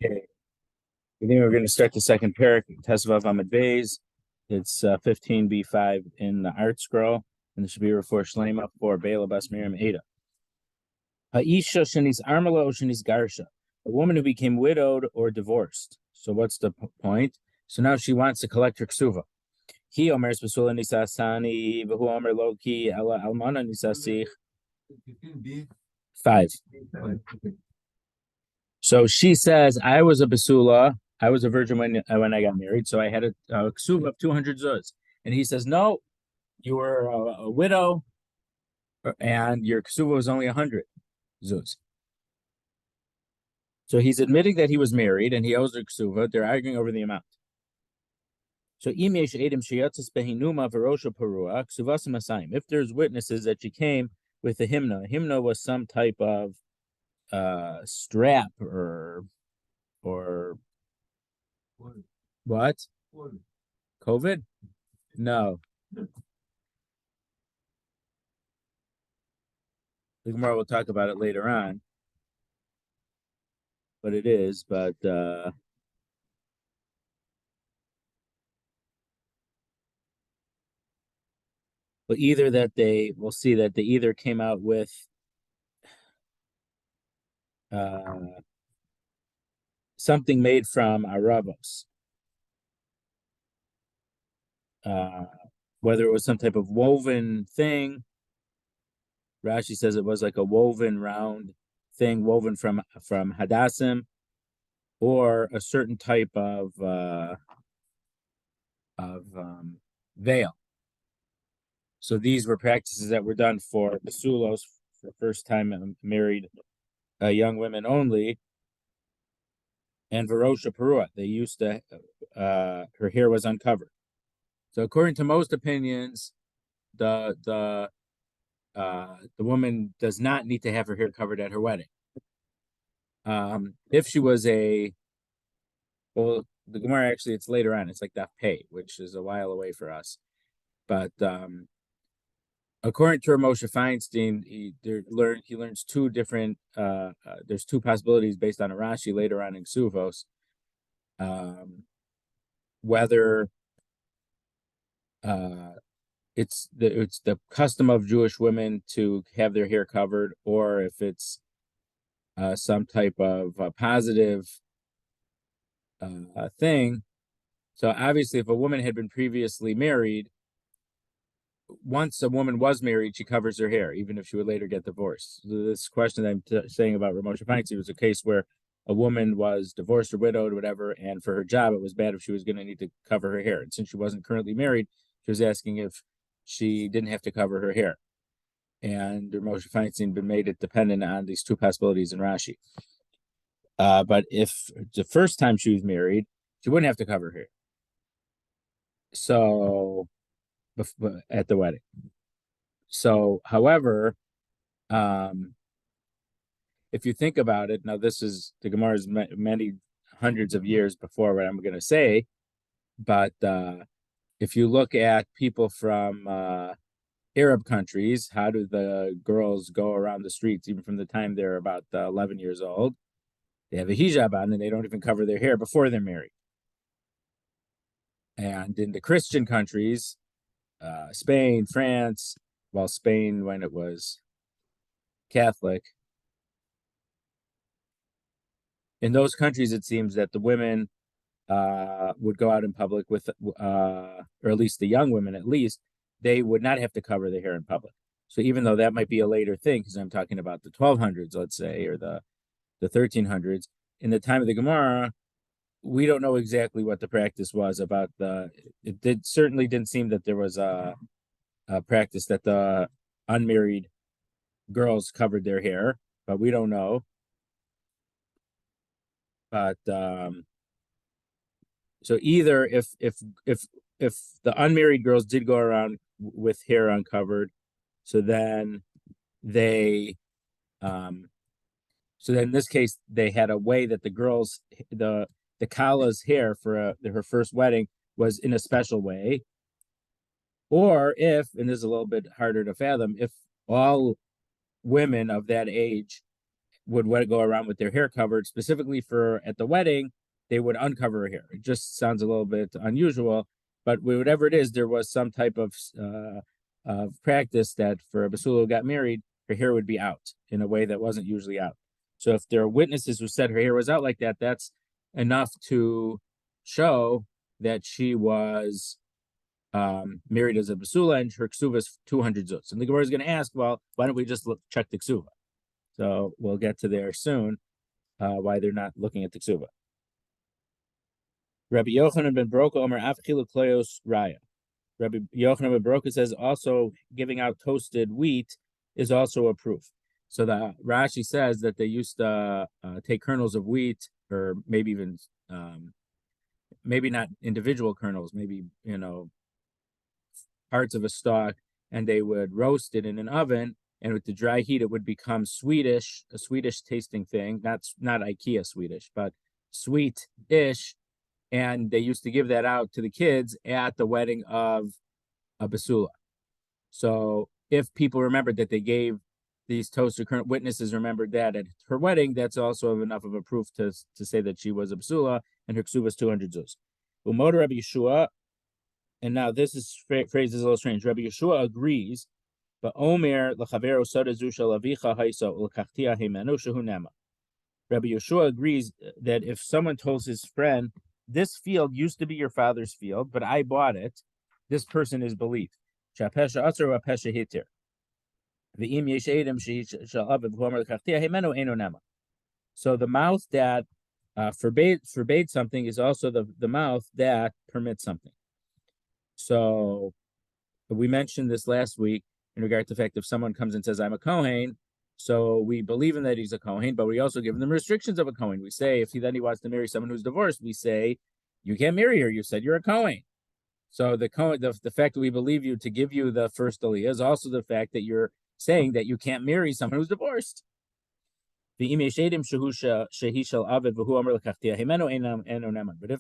Okay. I think we're going to start the second parak, Kesuvos Amud Beis. It's 15b5 in the art scroll, and this should be for Shlema for Bela Bas Miriam Ada. Ha'isha shenis armala o shenis garsha, a woman who became widowed or divorced. So what's the point? So now she wants to collect her ksuva. He omers besula nisasani v'hu omer loki ela almana nisasich. 5. So she says, I was a basula. I was a virgin when I got married, so I had a ksuva of 200 zuz. And he says, no, you were a widow, and your ksuva was only 100 zuz. So he's admitting that he was married and he owes her ksuva. They're arguing over the amount. So if there's witnesses that she came with a hymna was some type of strap or what? COVID? No. The Gemara will talk about it later on. What it is, but either that we'll see that they either came out with something made from aravos, whether it was some type of woven thing. Rashi says it was like a woven round thing, woven from hadassim, or a certain type of veil. So these were practices that were done for basulos, for first time married young women only, and Varosha Perua. They used to, her hair was uncovered. So according to most opinions, the woman does not need to have her hair covered at her wedding. If she was the Gemara actually, it's later on. It's like Daf Pei, which is a while away for us. But according to Moshe Feinstein, he learns two different. There's two possibilities based on a Rashi later on in Kesuvos. Whether it's the custom of Jewish women to have their hair covered, or if it's some type of positive thing. So obviously, if a woman had been previously married, once a woman was married, she covers her hair, even if she would later get divorced. This question that I'm saying about Ramosha Feinstein was a case where a woman was divorced or widowed or whatever, and for her job, it was bad if she was going to need to cover her hair. And since she wasn't currently married, she was asking if she didn't have to cover her hair. And Ramosha Feinstein made it dependent on these two possibilities in Rashi. But if the first time she was married, she wouldn't have to cover her hair. So at the wedding. So, however, if you think about it, now this is the Gemara's many hundreds of years before what I'm going to say, but if you look at people from Arab countries, how do the girls go around the streets, even from the time they're about 11 years old? They have a hijab on and they don't even cover their hair before they're married. And in the Christian countries, Spain, France, well, Spain when it was Catholic, in those countries, it seems that the women would go out in public with, or at least the young women, at least, they would not have to cover their hair in public. So even though that might be a later thing, because I'm talking about the 1200s, let's say, or the 1300s, in the time of the Gemara, we don't know exactly what the practice was about certainly didn't seem that there was a practice that the unmarried girls covered their hair, but we don't know. But so either if the unmarried girls did go around with hair uncovered, so then in this case they had a way that the girls the Kala's hair for her first wedding was in a special way, or if, and this is a little bit harder to fathom, if all women of that age would go around with their hair covered. Specifically for at the wedding, they would uncover her hair. It just sounds a little bit unusual, but whatever it is, there was some type of practice that for a basula who got married, her hair would be out in a way that wasn't usually out. So if there are witnesses who said her hair was out like that, that's enough to show that she was married as a basula, and her Kesuvos 200 zuz. And the Gemara is going to ask, well, why don't we just check the Kesuva? So we'll get to there soon, why they're not looking at the Kesuva. Rabbi Yochanan ben Baroka Omer Af Chilu Kloyos Raya. Rabbi Yochanan ben Baroka says also giving out toasted wheat is also a proof. So the Rashi says that they used to take kernels of wheat, or maybe even maybe not individual kernels, maybe parts of a stalk, and they would roast it in an oven, and with the dry heat it would become Swedish, a Swedish tasting thing, not IKEA Swedish, but sweet-ish. And they used to give that out to the kids at the wedding of a basula. So if people remembered that they gave these toasted current witnesses remembered that at her wedding, that's also enough of a proof to say that she was a basula, and her ksuba was 200 zuz. Umoda Rabbi Yeshua, and now this phrase is a little strange. Rabbi Yeshua agrees, but Omer l'chavero soda zusha lavicha haiso l'kachtia hemenu shehu nema. Rabbi Yeshua agrees that if someone tells his friend, this field used to be your father's field, but I bought it, this person is believed. So the mouth that forbade something is also the mouth that permits something. So we mentioned this last week in regard to the fact if someone comes and says, I'm a Kohen, so we believe in that he's a Kohen, but we also give them restrictions of a Kohen. We say if he wants to marry someone who's divorced, we say, you can't marry her. You said you're a Kohen. So the fact that we believe you to give you the first aliyah is also the fact that you're saying that you can't marry someone who's divorced. But if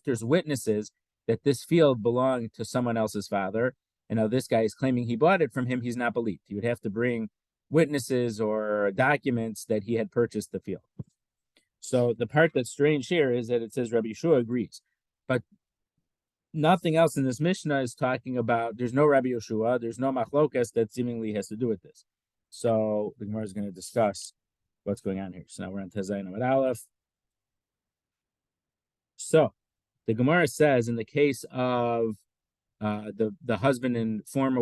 there's witnesses that this field belonged to someone else's father, and now this guy is claiming he bought it from him, he's not believed. He would have to bring witnesses or documents that he had purchased the field. So the part that's strange here is that it says Rabbi Yeshua agrees, but nothing else in this Mishnah is talking about, there's no Rabbi Yeshua, there's no machlokas that seemingly has to do with this. So the Gemara is going to discuss what's going on here. So now we're on Tezayin Amud Aleph. So the Gemara says in the case of the husband and former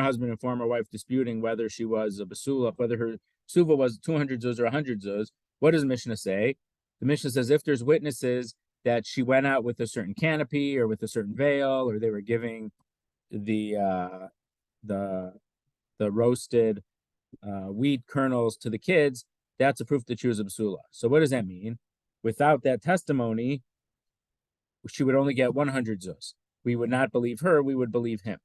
husband and former wife disputing whether she was a basula, whether her suva was 200 zuz or 100 zuz, what does the Mishnah say? The Mishnah says if there's witnesses that she went out with a certain canopy or with a certain veil, or they were giving the roasted wheat kernels to the kids, that's a proof that she was a basula. So what does that mean? Without that testimony, she would only get 100 zuz. We would not believe her, we would believe him.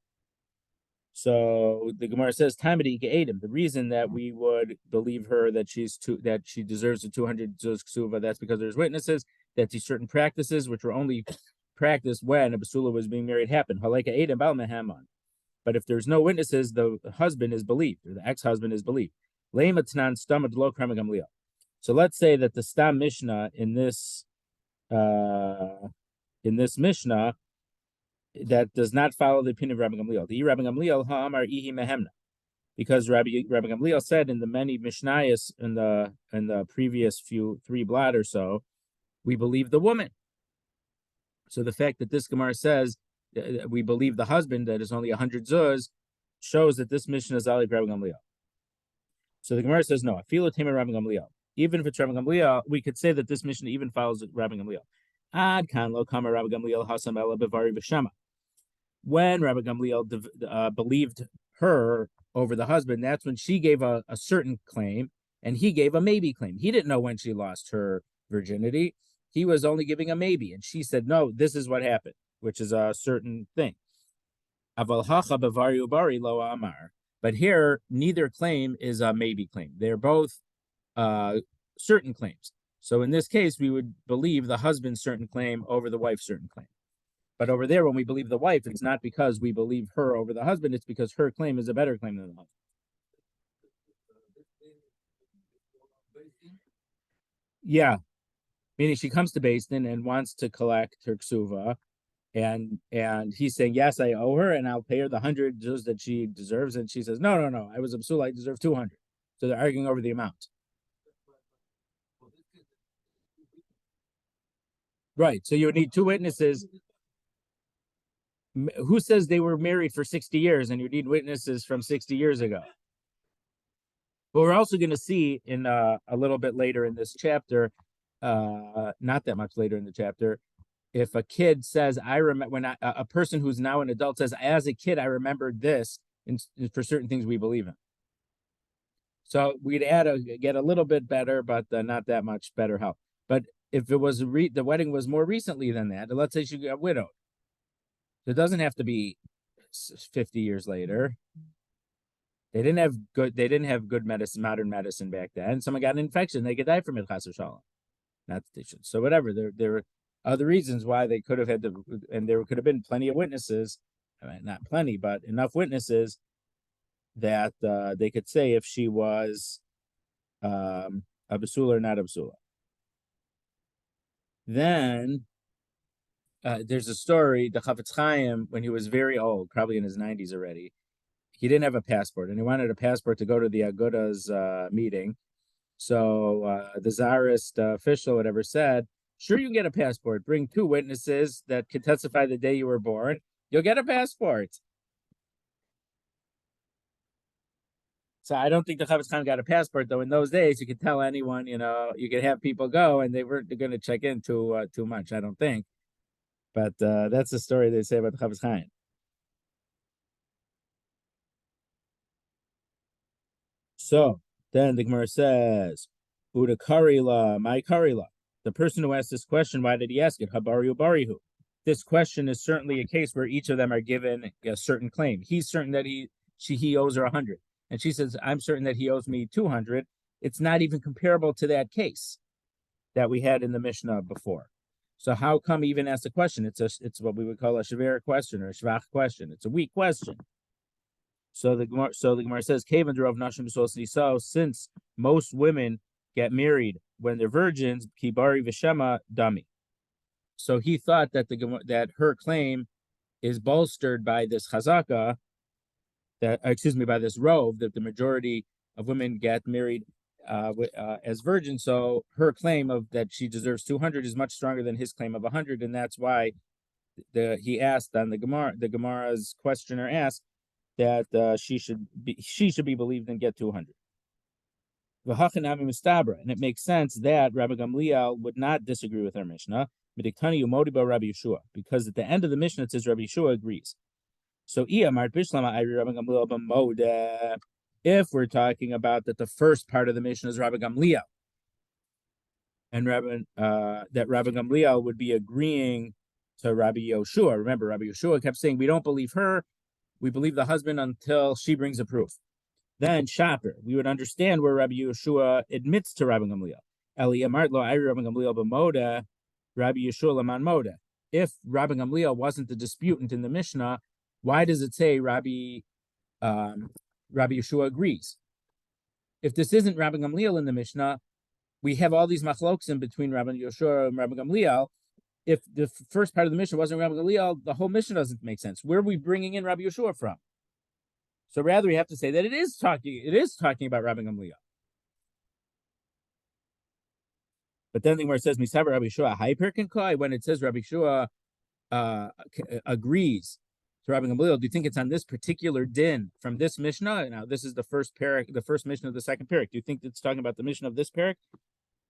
So the Gemara says, the reason that we would believe her that she deserves the 200 zuz ksuva, that's because there's witnesses that these certain practices, which were only practiced when a basula was being married, happened. But if there's no witnesses, the husband is believed, or the ex-husband is believed. So let's say that the Stam Mishnah in this Mishnah that does not follow the opinion of Rabbi Gamliel. The Rabbi Gamliel ha'amar ihi mehemna, because Rabbi Gamliel said in the many Mishnayos in the previous three blot or so, we believe the woman. So the fact that this Gemara says we believe the husband that is only 100 zuz shows that this Mishnah is like Rabbi Gamliel. So the Gemara says no. Afilu tema Rabbi Gamliel. Even if it's Rabbi Gamliel, we could say that this Mishnah even follows Rabbi Gamliel. Ad kan lo kama Rabbi Gamliel hasam ela bevari v'shama. When Rabbi Gamliel believed her over the husband, that's when she gave a certain claim and he gave a maybe claim. He didn't know when she lost her virginity. He was only giving a maybe, and she said, no, this is what happened, which is a certain thing. Aval hacha bevari ubari lo amar. But here, neither claim is a maybe claim. They're both certain claims. So in this case, we would believe the husband's certain claim over the wife's certain claim. But over there, when we believe the wife, it's not because we believe her over the husband, it's because her claim is a better claim than the husband. Yeah, meaning she comes to Basin and wants to collect her ksuva, and he's saying, yes, I owe her, and I'll pay her the 100 just that she deserves. And she says, no, no, no, I was a psula, I deserve 200. So they're arguing over the amount. Right. So you would need two witnesses. Who says they were married for 60 years and you need witnesses from 60 years ago? But we're also going to see in a little bit later in this chapter, not that much later in the chapter, if a kid says, I remember when a person who's now an adult says, as a kid, I remembered this, and for certain things we believe in. So we'd get a little bit better, but not that much better help. But if it was the wedding was more recently than that, let's say she got widowed, it doesn't have to be 50 years later. They didn't have good medicine, modern medicine back then. Someone got an infection, they could die from it, chas v'shalom. Not that they should. So whatever. There were other reasons why they could have had to, and there could have been plenty of witnesses, not plenty, but enough witnesses that they could say if she was a basula or not a basula. Then there's a story, the Chafetz Chaim, when he was very old, probably in his 90s already, he didn't have a passport, and he wanted a passport to go to the Aguda's meeting. So the Tsarist official, whatever, said, sure, you can get a passport. Bring two witnesses that can testify the day you were born. You'll get a passport. So I don't think the Chafetz Chaim got a passport, though. In those days, you could tell anyone, you could have people go, and they weren't going to check in too much, I don't think. But that's the story they say about the Chafetz Chaim. So then the Gemara says, Uda Karila, my Karila. The person who asked this question, why did he ask it? Habariu Barihu. This question is certainly a case where each of them are given a certain claim. He's certain that he owes her 100. And she says, I'm certain that he owes me 200. It's not even comparable to that case that we had in the Mishnah before. So how come he even ask the question? It's what we would call a shaver question or a shvach question. It's a weak question. So the Gemara says, "Kavan drove nashim so since most women get married when they're virgins, kibari v'shema dami." So he thought that her claim is bolstered by this chazaka, by this rove that the majority of women get married as virgins. So her claim of that she deserves 200 is much stronger than his claim of 100, and that's why he asked on the Gemara. The Gemara's questioner asked that she should be believed and get 200. And it makes sense that Rabbi Gamliel would not disagree with our Mishnah, because at the end of the Mishnah it says Rabbi Yeshua agrees. So if we're talking about that the first part of the Mishnah is Rabbi Gamliel, and that Rabbi Gamliel would be agreeing to Rabbi Yoshua. Remember, Rabbi Yoshua kept saying, we don't believe her, we believe the husband until she brings a proof. Then Shaper, we would understand where Rabbi Yeshua admits to Rabbi Gamliel. Rabbi Yeshua Laman Moda. If Rabbi Gamliel wasn't the disputant in the Mishnah, why does it say Rabbi Yeshua agrees? If this isn't Rabbi Gamliel in the Mishnah, we have all these machloks in between Rabbi Yeshua and Rabbi Gamliel. If the first part of the Mishnah wasn't Rabbi Gamliel, the whole Mishnah doesn't make sense. Where are we bringing in Rabbi Yeshua from? So rather, we have to say that it is talking about Rabbi Gamliel. But then the Gemara says, "Misav Rabbi Yeshua Hyperkinkoi." When it says Rabbi Yeshua agrees to Rabbi Gamliel, do you think it's on this particular din from this Mishnah? Now, this is the first Mishnah of the second parak. Do you think it's talking about the Mishnah of this parak?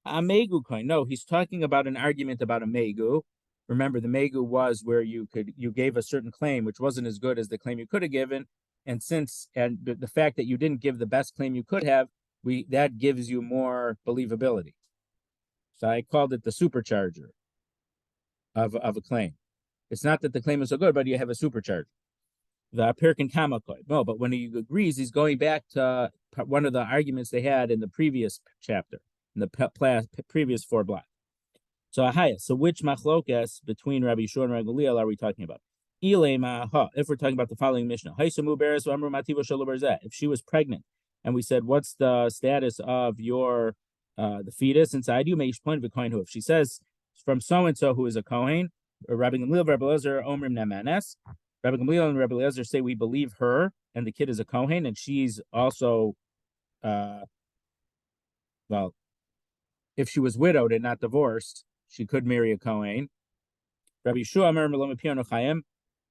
Megu coin. No, he's talking about an argument about a megu. Remember, the megu was where you gave a certain claim which wasn't as good as the claim you could have given, and the fact that you didn't give the best claim you could have, that gives you more believability. So I called it the supercharger of a claim. It's not that the claim is so good, but you have a supercharger. The Pirkin Kamakoi. No, but when he agrees, he's going back to one of the arguments they had in the previous chapter, in the previous 4 blocks. So which machlokas between Rabbi Yeshua and Rabbi Gamliel are we talking about? If we're talking about the following Mishnah, if she was pregnant, and we said, what's the status of your the fetus inside you. May point of a coin who if she says from so and so who is a Kohen, or Rabbi Gamliel, Rabbi Elazar, Omrim Nemanes. Rabbi Gamliel and Rabbi Elazar say we believe her, and the kid is a Kohen, and she's also, well, if she was widowed and not divorced, she could marry a Kohen. Rabbi Yeshua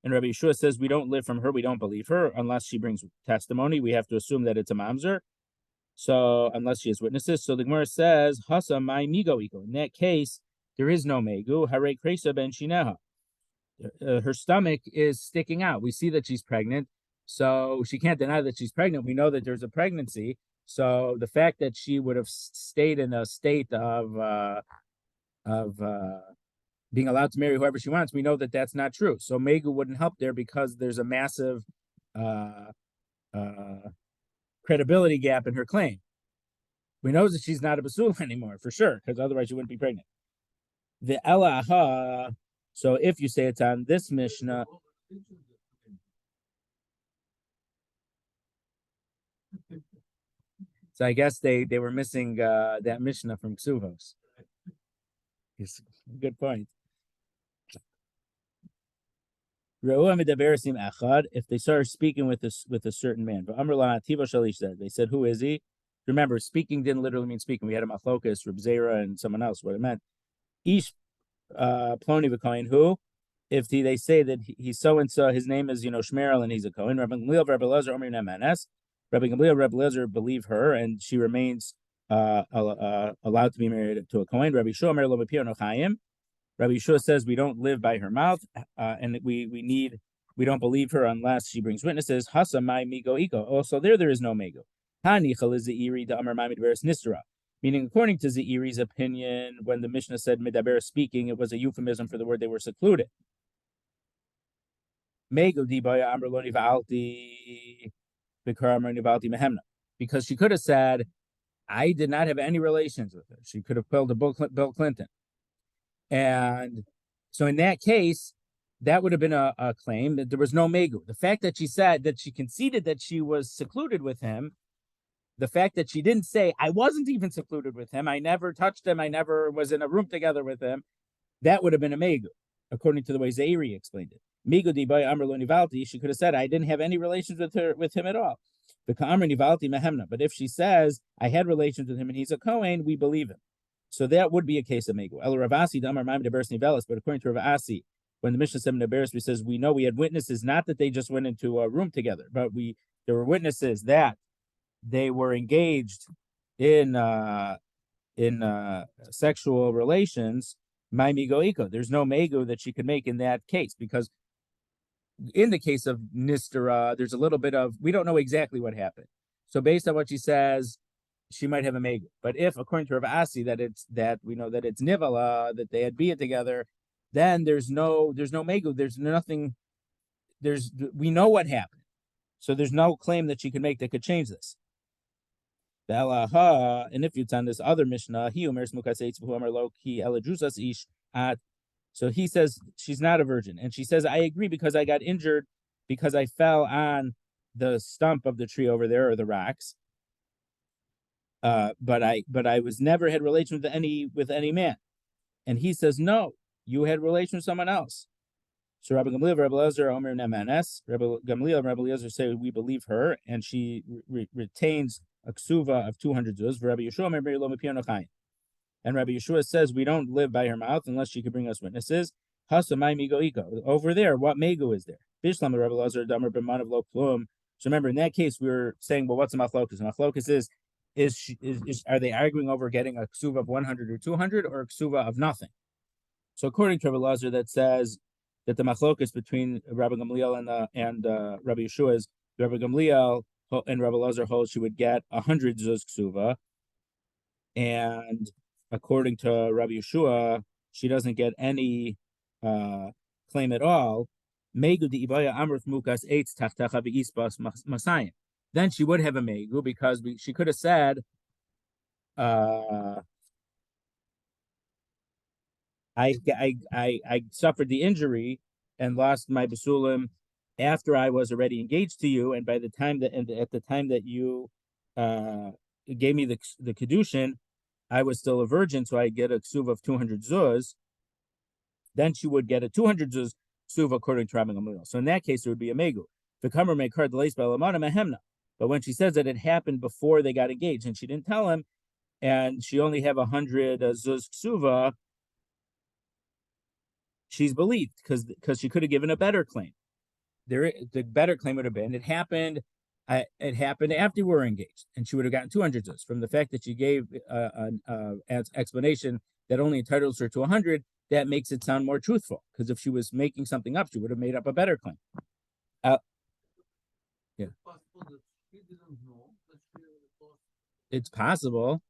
and Rabbi Yeshua says we don't live from her, we don't believe her unless she brings testimony. We have to assume that it's a mamzer. So unless she has witnesses, so the Gemara says Hasa my migo ego. In that case, there is no megu. Hare kresa ben shineha. Her stomach is sticking out. We see that she's pregnant, so she can't deny that she's pregnant. We know that there's a pregnancy. So the fact that she would have stayed in a state of being allowed to marry whoever she wants, we know that that's not true. So Megu wouldn't help there because there's a massive credibility gap in her claim. We know that she's not a basul anymore for sure, because otherwise she wouldn't be pregnant. The elaha. So if you say it's on this Mishnah, so I guess they were missing that Mishnah from Kesuvos. Good point. If they started speaking with a certain man, but they said, "Who is he?" Remember, speaking didn't literally mean speaking. We had a machlokas, Reb Zera, and someone else. What it meant, Ish Ploni v'Kohen. Who? If they say that he's so and so, his name is Shmerel, and he's a Kohen. Rabbi Gamliel, Rabbi Elazar, Omer Nemanes. Rabbi Gamliel, Rabbi Elazar believe her, and she remains allowed to be married to a Kohen. Rabbi Yeshua, Omer Lo B'Pio No Chayim. Rabbi Yeshua says we don't live by her mouth, and we don't believe her unless she brings witnesses. Hasa mai migo iko. Also, there is no mego. Hanichal is Zeiri da Amar Mamid Beres Nisra. Meaning, according to Zeiri's opinion, when the Mishnah said midaber speaking, it was a euphemism for the word they were secluded. Mego di baya Amar Lo Nivalti Bikar Amar Nivalti Mehemna. Because she could have said, I did not have any relations with her. She could have quelled Bill Clinton. And so in that case, that would have been a claim that there was no megu. The fact that she said that she conceded that she was secluded with him, the fact that she didn't say, I wasn't even secluded with him, I never touched him, I never was in a room together with him, that would have been a megu, according to the way Zeiri explained it. Megu di bay amr lo nivalti, she could have said, I didn't have any relations with him at all. But if she says, I had relations with him and he's a Kohen, we believe him. So that would be a case of megu. El Ravasi damar ma'am deberes nivelis, but according to Ravasi, when the Mishnah said Neberes, we says we know we had witnesses, not that they just went into a room together, but there were witnesses that they were engaged in sexual relations. My migoiko. There's no megu that she could make in that case, because in the case of Nistera, there's a little bit of, we don't know exactly what happened. So based on what she says, she might have a megu. But if, according to Rav Asi, that we know that it's nivala, that they had been together, then there's no megu. There's nothing. We know what happened, so there's no claim that she could make that could change this. And if it's on this other Mishnah, so he says she's not a virgin, and she says I agree because I got injured because I fell on the stump of the tree over there or the rocks. But I was never had relations with any man, and he says no, you had relations with someone else. So Rabbi Gamliel, Rabbi Elazar, Omer Nemanes, Rabbi Gamliel and Rabbi Elazar say we believe her, and she retains a ksuva of 200 zuz. Rabbi Yeshua, and Rabbi Yeshua says we don't live by her mouth unless she could bring us witnesses. Hasamai migo iko. Over there, what mego is there? Bishlam Rabbi Elazar damer b'man of lo plum. So remember, in that case, we were saying, well, what's a machlokas? Machlokas is are they arguing over getting a ksuva of 100 or 200 or a ksuva of nothing? So according to Rabbi Elazar, that says that the machlokas between Rabbi Gamliel and Rabbi Yeshua is Rabbi Gamliel and Rabbi Elazar holds she would get 100 zuz ksuva, and according to Rabbi Yeshua, she doesn't get any claim at all. Megu di ibaya amrut mukas eitz tachtacha v'isbas masayim. Then she would have a megu because she could have said, I suffered the injury and lost my basulim after I was already engaged to you, and by the time that at the time that you gave me the kedushin, I was still a virgin, so I get a ksuva of 200 zuz, then she would get a 200 zuz ksuva according to Rabbi Gamliel. So in that case, it would be a megu. The kamer may card the lace by lamana mehemna. But when she says that it happened before they got engaged and she didn't tell him, and she only have 100 zuz ksuva, she's believed because she could have given a better claim. The better claim would have been it happened after we were engaged, and she would have gotten 200 zuz. From the fact that she gave an explanation that only entitles her to 100, that makes it sound more truthful. Because if she was making something up, she would have made up a better claim. Yeah, it's possible.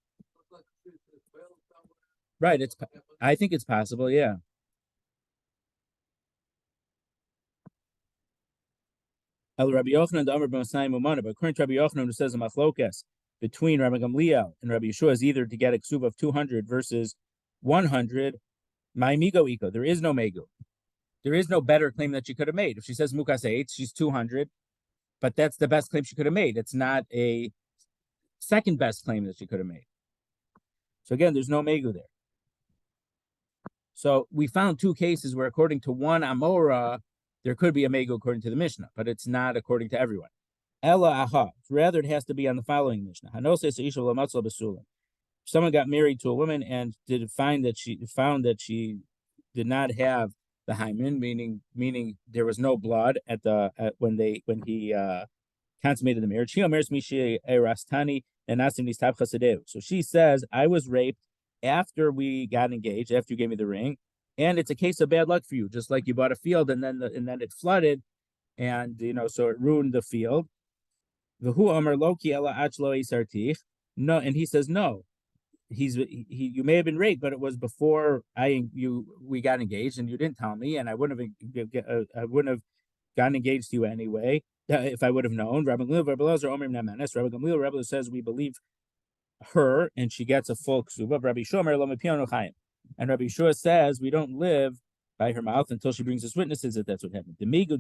Right. I think it's possible. Yeah. El Rabbi Yochanan the Amr ben Masai Mumana, but according to Rabbi Yochanan, who says a machlokas between Rabbi Gamliel and Rabbi Yeshua is either to get a ksuba of 200 versus 100. My migo iko. There is no megu. There is no better claim that she could have made. If she says mukas 8, she's 200, but that's the best claim she could have made. It's not a second best claim that she could have made. So again, there's no megu there. So we found two cases where, according to one Amora, there could be a megu according to the Mishnah, but it's not according to everyone. Ella aha. Rather, it has to be on the following Mishnah. If someone got married to a woman and found that she did not have the hymen, meaning there was no blood when he consummated the marriage. So she says, I was raped after we got engaged, after you gave me the ring, and it's a case of bad luck for you, just like you bought a field and then it flooded, and so it ruined the field. No, and he says no. You may have been raped, but it was before we got engaged, and you didn't tell me, and I wouldn't have gotten engaged to you anyway if I would have known. Rabbi Gamliel says we believe her, and she gets a full ksuba. Rabbi Shomer and Rabbi Shua says we don't live by her mouth until she brings us witnesses that that's what happened. The Megu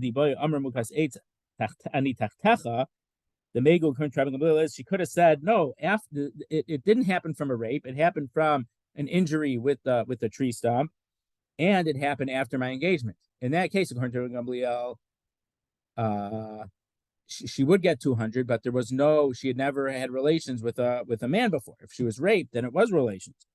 current Rabbi Gamliel is she could have said no. After it didn't happen from a rape, it happened from an injury with the tree stump, and it happened after my engagement. In that case, according to Rabbi Gamliel, she would get 200, but she had never had relations with a man before. If she was raped, then it was relations.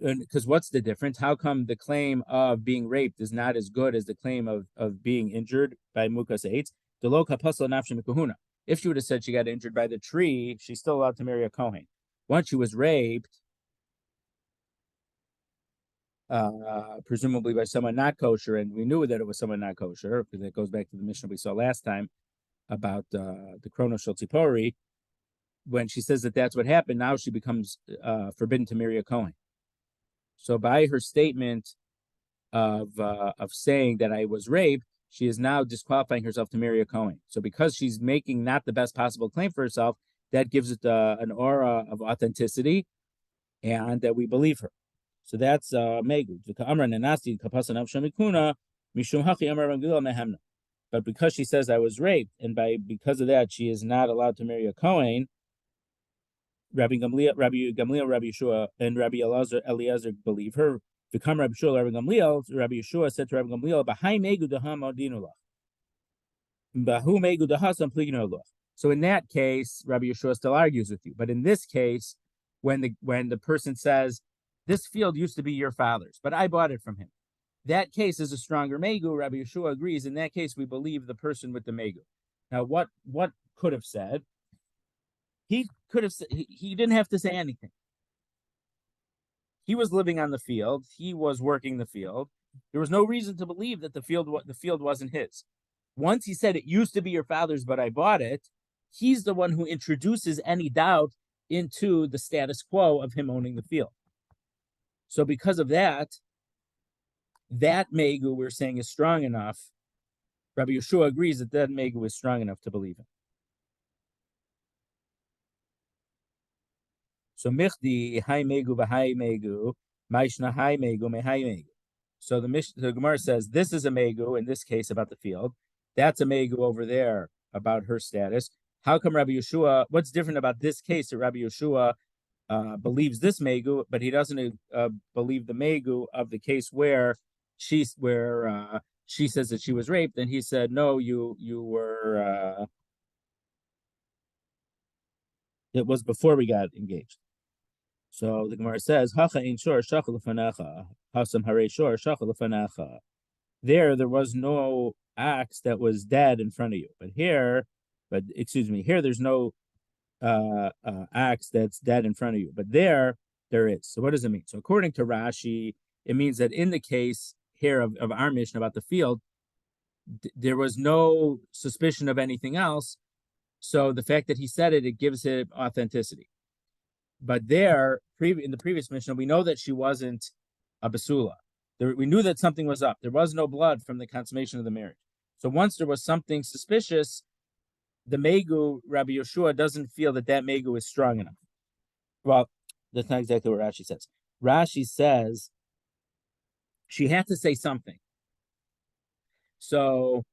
Because what's the difference? How come the claim of being raped is not as good as the claim of being injured by mukas eitz? If she would have said she got injured by the tree, she's still allowed to marry a Kohen. Once she was raped, presumably by someone not kosher, and we knew that it was someone not kosher, because it goes back to the Mishnah we saw last time about the Kronos Shel Tzipori. When she says that that's what happened, now she becomes forbidden to marry a Kohen. So by her statement of saying that I was raped, she is now disqualifying herself to marry a Kohen. So because she's making not the best possible claim for herself, that gives it an aura of authenticity, and that we believe her. So that's Megu. But because she says I was raped, and because of that, she is not allowed to marry a Kohen. Rabbi Gamliel, Rabbi Yeshua, and Rabbi Eliezer believe her. Become Rabbi Yeshua, Rabbi Gamliel. Rabbi Yeshua said to Rabbi Gamliel, "B'hai megu daham odinulach, b'hu megu dahasam pliginulach." So in that case, Rabbi Yeshua still argues with you. But in this case, when the person says, "This field used to be your father's, but I bought it from him," that case is a stronger megu. Rabbi Yeshua agrees. In that case, we believe the person with the megu. Now, what could have said? He could have. He didn't have to say anything. He was living on the field. He was working the field. There was no reason to believe that the field wasn't his. Once he said it used to be your father's, but I bought it, he's the one who introduces any doubt into the status quo of him owning the field. So because of that megu we're saying is strong enough. Rabbi Yeshua agrees that megu is strong enough to believe him. So michdi hai megu v'hai megu, maishna hai megu mehai megu. So the Gemara says this is a megu in this case about the field. That's a megu over there about her status. How come Rabbi Yeshua? What's different about this case that Rabbi Yeshua believes this megu, but he doesn't believe the megu of the case where she says that she was raped, and he said, no, you were. It was before we got engaged. So the Gemara says, "Hacha ein shor shachal lefanecha, hasam harei shor shachal lefanecha." There was no axe that was dead in front of you, here, there's no axe that's dead in front of you, but there is. So what does it mean? So according to Rashi, it means that in the case here of our mission about the field, there was no suspicion of anything else. So the fact that he said it gives it authenticity. But there, in the previous mission, we know that she wasn't a basula. We knew that something was up. There was no blood from the consummation of the marriage. So once there was something suspicious, the megu, Rabbi Yeshua, doesn't feel that megu is strong enough. Well, that's not exactly what Rashi says. Rashi says she had to say something. So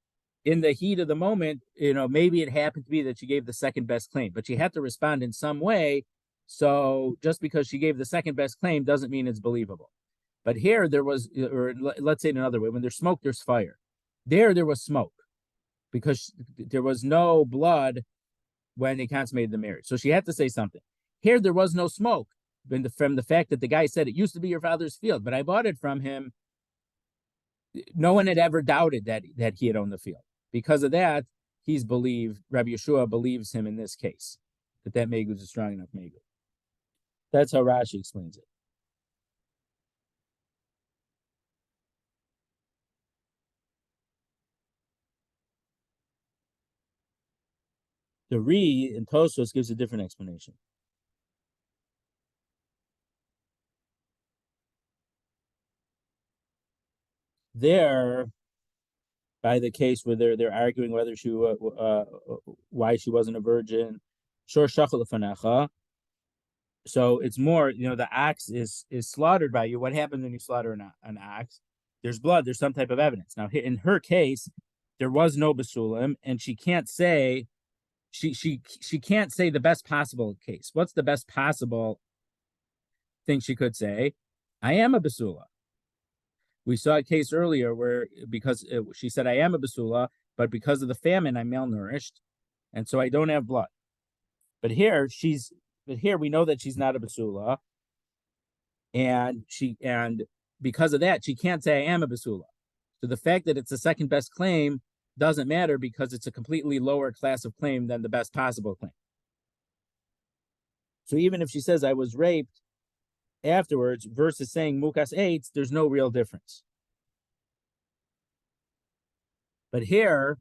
in the heat of the moment, maybe it happened to be that she gave the second best claim, but she had to respond in some way. So just because she gave the second best claim doesn't mean it's believable. But here there was, or let's say it another way, when there's smoke, there's fire. There was smoke because there was no blood when they consummated the marriage. So she had to say something. Here there was no smoke from the fact that the guy said, it used to be your father's field, but I bought it from him. No one had ever doubted that he had owned the field. Because of that, Rabbi Yeshua believes him in this case, that megu is a strong enough megu. That's how Rashi explains it. The Re in Tosfos gives a different explanation. There, by the case where they're arguing whether she why she wasn't a virgin, shor shachal lefanecha. So it's more, the ox is slaughtered by you. What happens when you slaughter an ox? There's blood. There's some type of evidence. Now, in her case, there was no basulim, and she can't say she can't say the best possible case. What's the best possible thing she could say? I am a basula. We saw a case earlier where she said I am a basula, but because of the famine, I'm malnourished, and so I don't have blood. But here we know that she's not a basula, and because of that, she can't say I am a basula. So the fact that it's the second best claim doesn't matter because it's a completely lower class of claim than the best possible claim. So even if she says I was raped afterwards versus saying mukas eitz, there's no real difference. But here,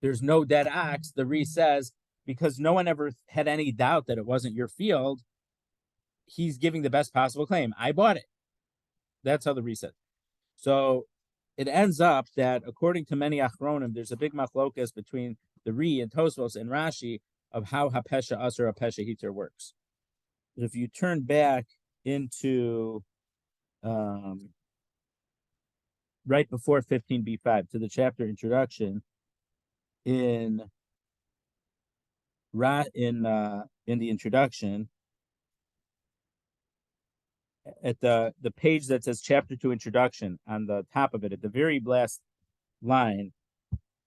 there's no dead ox. The Re says, because no one ever had any doubt that it wasn't your field, he's giving the best possible claim. I bought it. That's how the Re says. So it ends up that, according to many achronim, there's a big machlokas between the Re and Tosfos and Rashi of how hapesha asur hapesha hiter works. If you turn back into right before 15b5 to the chapter introduction in the introduction, at the page that says chapter 2 introduction, on the top of it, at the very last line,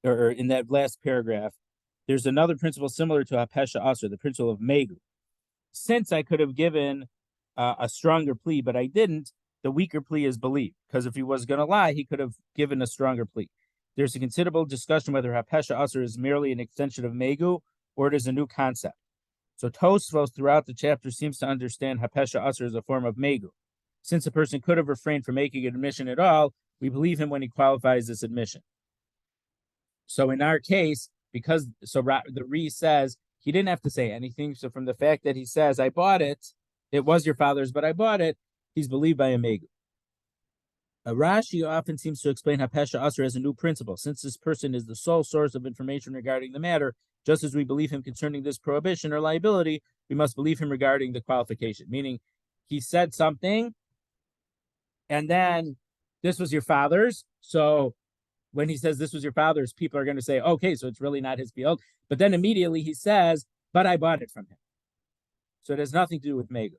or in that last paragraph, there's another principle similar to hapesha asur, the principle of megu. Since I could have given a stronger plea, but I didn't, the weaker plea is believed, because if he was going to lie, he could have given a stronger plea. There's a considerable discussion whether hapesha asur is merely an extension of megu or it is a new concept. So Tosfos throughout the chapter seems to understand hapesha asur as a form of megu. Since a person could have refrained from making an admission at all, we believe him when he qualifies this admission. So in our case, the Re says he didn't have to say anything. So from the fact that he says, I bought it, it was your father's, but I bought it, he's believed by a megu. Rashi often seems to explain hapesha asur as a new principle. Since this person is the sole source of information regarding the matter, just as we believe him concerning this prohibition or liability, we must believe him regarding the qualification. Meaning, he said something, and then this was your father's. So when he says this was your father's, people are going to say, okay, so it's really not his field. But then immediately he says, but I bought it from him. So it has nothing to do with Megu.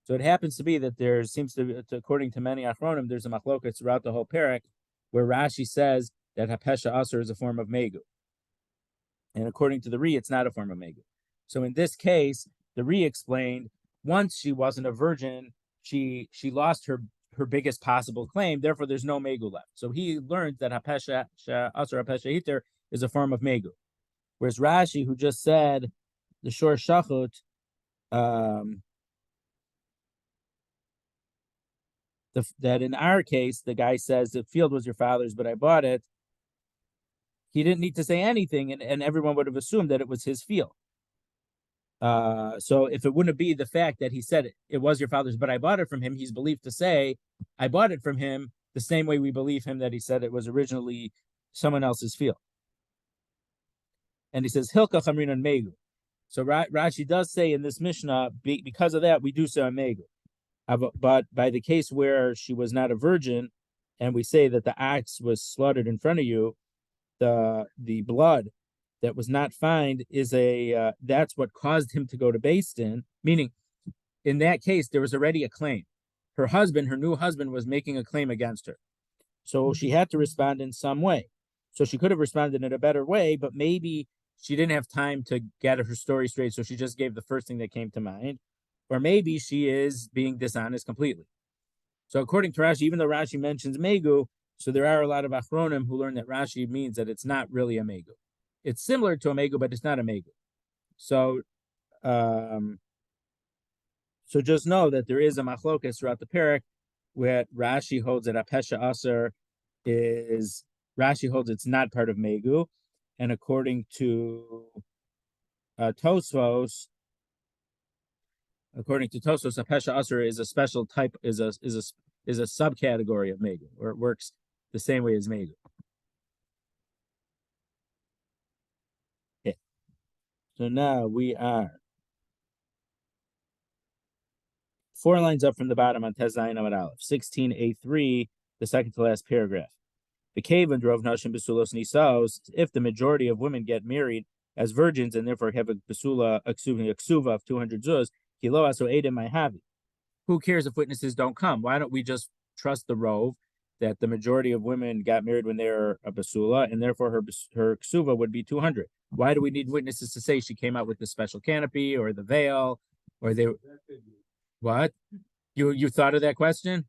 So it happens to be that there seems to, according to many Achronim, there's a machloket throughout the whole parak where Rashi says that Hapesha Asur is a form of Megu. And according to the Ri, it's not a form of Megu. So in this case, the Ri explained once she wasn't a virgin, she lost her biggest possible claim. Therefore, there's no Megu left. So he learned that Hapesha Asur Hapesha Hiter is a form of Megu. Whereas Rashi, who just said the Shor Shachut, that in our case, the guy says the field was your father's, but I bought it. He didn't need to say anything, and everyone would have assumed that it was his field. So if it wouldn't be the fact that he said it was your father's, but I bought it from him, he's believed to say, I bought it from him the same way we believe him that he said it was originally someone else's field. And he says, Hilka Chamrinan Megu. So Rashi does say in this Mishnah, because of that, we do say a Megu. But by the case where she was not a virgin, and we say that the ox was slaughtered in front of you, the blood that was not found is that's what caused him to go to Beis Din. Meaning, in that case, there was already a claim. Her new husband, was making a claim against her, so she had to respond in some way. So she could have responded in a better way, but maybe she didn't have time to get her story straight, so she just gave the first thing that came to mind. Or maybe she is being dishonest completely. So according to Rashi, even though Rashi mentions Megu, so there are a lot of Achronim who learn that Rashi means that it's not really a Megu. It's similar to a Megu, but it's not a Megu. So just know that there is a machlokas throughout the parak where Rashi holds that Hapesha Asur is, Rashi holds it's not part of Megu. And according to Tosfos, Hapesha Asur is a special type, is a subcategory of Megu, or it works the same way as Megu. Okay. So now we are 4 lines up from the bottom on Tez Zayin Amud Aleph, 16a3, the second to last paragraph. The cave and drove nashim besulos nisaos. If the majority of women get married as virgins and therefore have a besula, a ksuva of 200 zuz, kilo aso edim havi. Who cares if witnesses don't come? Why don't we just trust the rove that the majority of women got married when they're a basula, and therefore her ksuva would be 200? Why do we need witnesses to say she came out with the special canopy or the veil, or they? What? You thought of that question?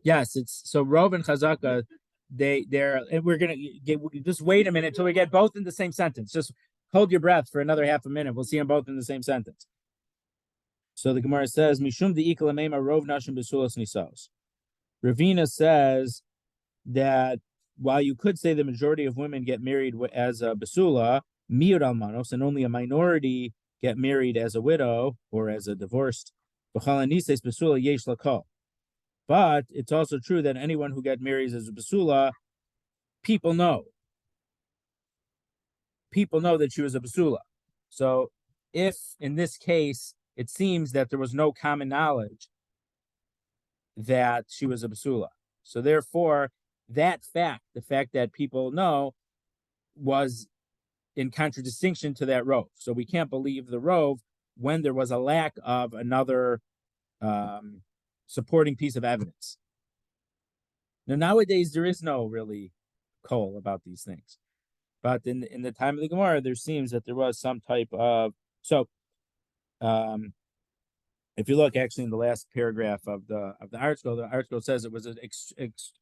Yes, it's so Rov and Chazaka. They're and we're gonna just wait a minute until we get both in the same sentence. Just hold your breath for another half a minute. We'll see them both in the same sentence. So the Gemara says, Mishum de ikalamema rov nashim besulas nisaos. Ravina says that while you could say the majority of women get married as a basula, miud almanos, and only a minority get married as a widow or as a divorced, b'chalanises basula yesh lakol. But it's also true that anyone who got married as a basula, people know. People know that she was a basula. So if in this case it seems that there was no common knowledge that she was a basula, so therefore that fact, the fact that people know, was in contradistinction to that rove. So we can't believe the rove when there was a lack of another supporting piece of evidence. Now, nowadays, there is no really call about these things. But in the time of the Gemara, there seems that there was some type of... So, if you look actually in the last paragraph of the article says it was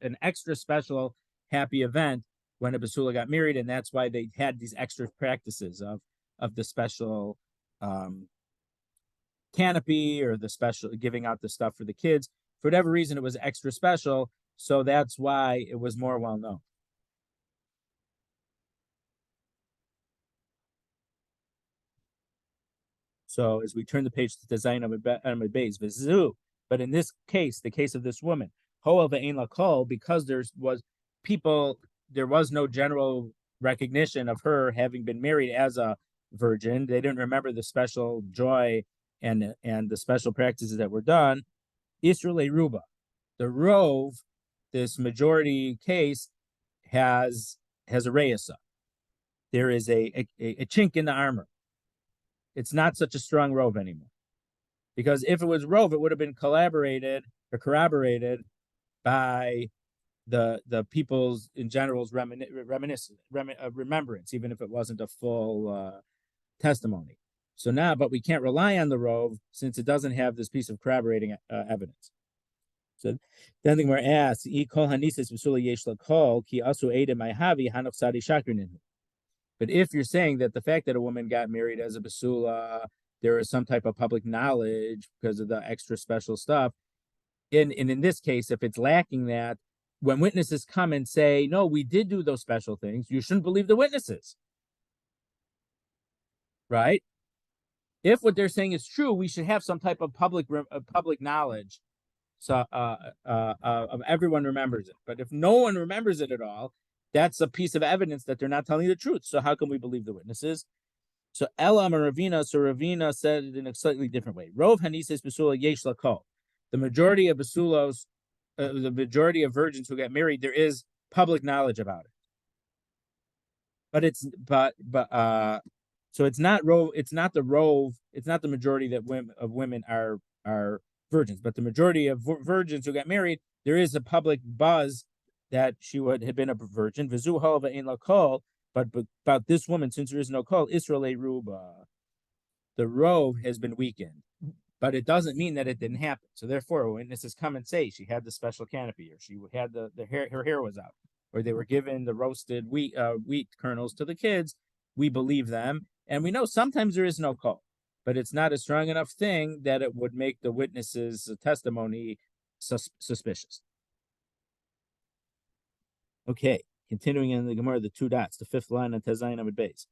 an extra special happy event when a basula got married, and that's why they had these extra practices of the special canopy or the special giving out the stuff for the kids. For whatever reason, it was extra special, so that's why it was more well known. So as we turn the page to Zayin Amud Beis, Vizu, but in this case, the case of this woman, Hoel ve'ein lakol, because there was no general recognition of her having been married as a virgin. They didn't remember the special joy and the special practices that were done. Israel Ruba, the rove, this majority case has a reisa. There is a chink in the armor. it's not such a strong rove anymore. Because if it was rove, it would have been collaborated or corroborated by the people's in general's remembrance, even if it wasn't a full testimony. So now, but we can't rely on the rove since it doesn't have this piece of corroborating evidence. So then the Gemara asks, but if you're saying that the fact that a woman got married as a basula, there is some type of public knowledge because of the extra special stuff, and in this case, if it's lacking that, when witnesses come and say, no, we did do those special things, you shouldn't believe the witnesses, right? If what they're saying is true, we should have some type of public knowledge, so everyone remembers it. But if no one remembers it at all, that's a piece of evidence that they're not telling the truth. So how can we believe the witnesses? So Elam and Ravina, so Ravina said it in a slightly different way. Rov hanises basula yesh lakol. The majority of basulos, the majority of virgins who get married, there is public knowledge about it. So it's not rove. It's not the rove. It's not the majority that women are virgins, but the majority of virgins who get married, there is a public buzz that she would have been a virgin. Vizu halva in lakol. But about this woman, since there is no call, Israel Ruba, the rove has been weakened. But it doesn't mean that it didn't happen. So therefore, witnesses come and say she had the special canopy, or she had the hair, her hair was out, or they were given the roasted wheat kernels to the kids. We believe them, and we know sometimes there is no call, but it's not a strong enough thing that it would make the witnesses' testimony suspicious. Okay, continuing in the Gemara, the two dots, the fifth line on Tezayin Amud Beis.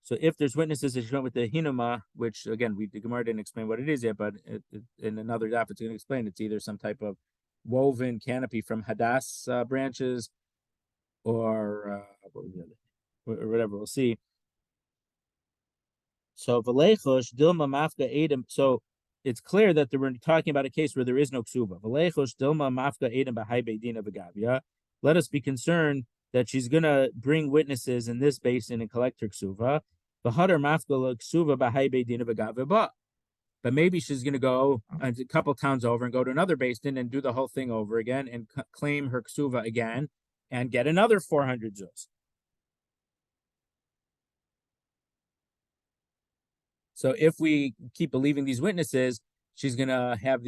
So if there's witnesses that come with the hinuma, which again, the Gemara didn't explain what it is yet, but in another daf it's going to explain. It's either some type of woven canopy from hadass branches, or whatever. We'll see. So v'leichosh dilma mafka edom. So it's clear that we're talking about a case where there is no ksuba. V'leichosh dilma mafka edom b'hai beidina v'gavia. Let us be concerned that she's going to bring witnesses in this basin and collect her ksuva. But maybe she's going to go a couple towns over and go to another basin and do the whole thing over again and claim her ksuva again and get another 400 zuz. So if we keep believing these witnesses, she's going to have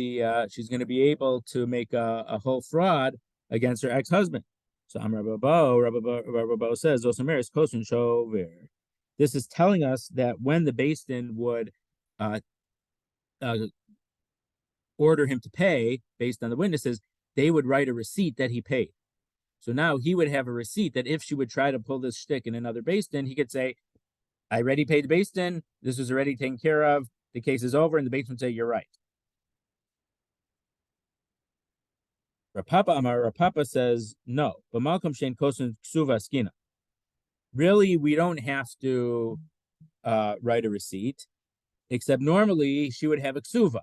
she's going to be able to make a whole fraud against her ex-husband. So Rabbi says, this is telling us that when the Beis Din would order him to pay based on the witnesses, they would write a receipt that he paid. So now he would have a receipt that if she would try to pull this shtick in another Beis Din, he could say, I already paid the Beis Din, this was already taken care of, the case is over, and the Beis Din would say, you're right. Rapapa says, no. But Malcolm Shane Kosun Ksuva Skina. Really, we don't have to write a receipt, except normally she would have a ksuva.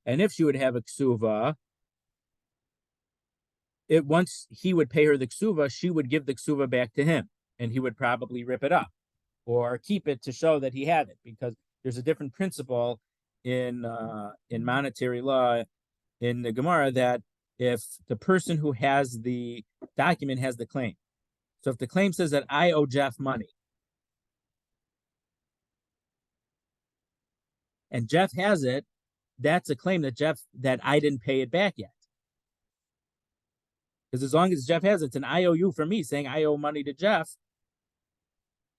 And if she would have a ksuva, once he would pay her the ksuva, she would give the ksuva back to him, and he would probably rip it up or keep it to show that he had it, because there's a different principle in monetary law in the Gemara that if the person who has the document has the claim. So if the claim says that I owe Jeff money, and Jeff has it, that's a claim that I didn't pay it back yet. Because as long as Jeff has it, it's an IOU for me saying I owe money to Jeff.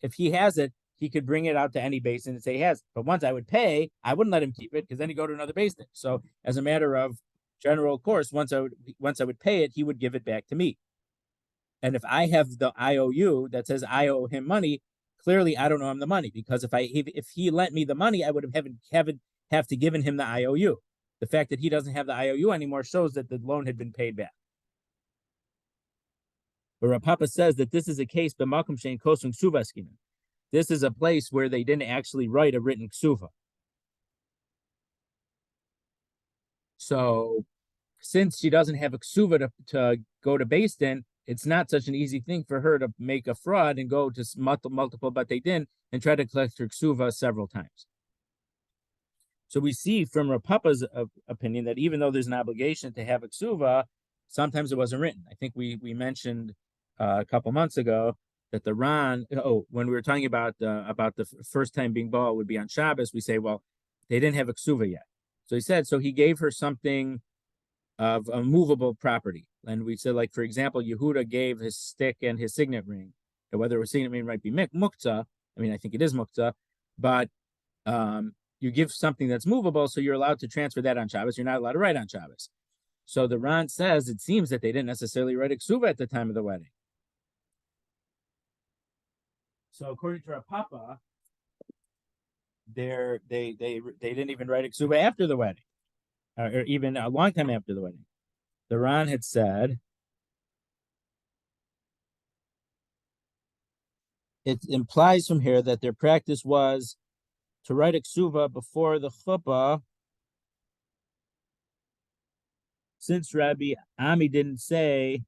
If he has it, he could bring it out to any basin and say he has it. But once I would pay, I wouldn't let him keep it, because then he'd go to another basin. So as a matter of general course, once I would pay it, he would give it back to me. And if I have the IOU that says I owe him money, clearly I don't owe him the money, because if he lent me the money, I would have to given him the IOU. The fact that he doesn't have the IOU anymore shows that the loan had been paid back. But Rav Papa says that this is a case b'makom shein kosum ksuva skinan. This is a place where they didn't actually write a written ksuva. So since she doesn't have a ksuva to go to Beis Din, it's not such an easy thing for her to make a fraud and go to multiple Batei Din and try to collect her ksuva several times. So we see from Rav Papa's opinion that even though there's an obligation to have a ksuva, sometimes it wasn't written. I think we mentioned a couple months ago that the Ran, when we were talking about the first time being Baal would be on Shabbos, we say, well, they didn't have a ksuva yet. So he said, so he gave her something of a movable property. And we said, like, for example, Yehuda gave his stick and his signet ring. And whether a signet ring might be muktzah, I mean, I think it is muktzah, but you give something that's movable, so you're allowed to transfer that on Shabbos. You're not allowed to write on Shabbos. So the Ran says it seems that they didn't necessarily write a ksuva at the time of the wedding. So according to Rav Papa, they didn't even write a ksuva after the wedding, or even a long time after the wedding. The Ran had said it implies from here that their practice was to write a ksuva before the chuppah, since Rabbi Ami didn't say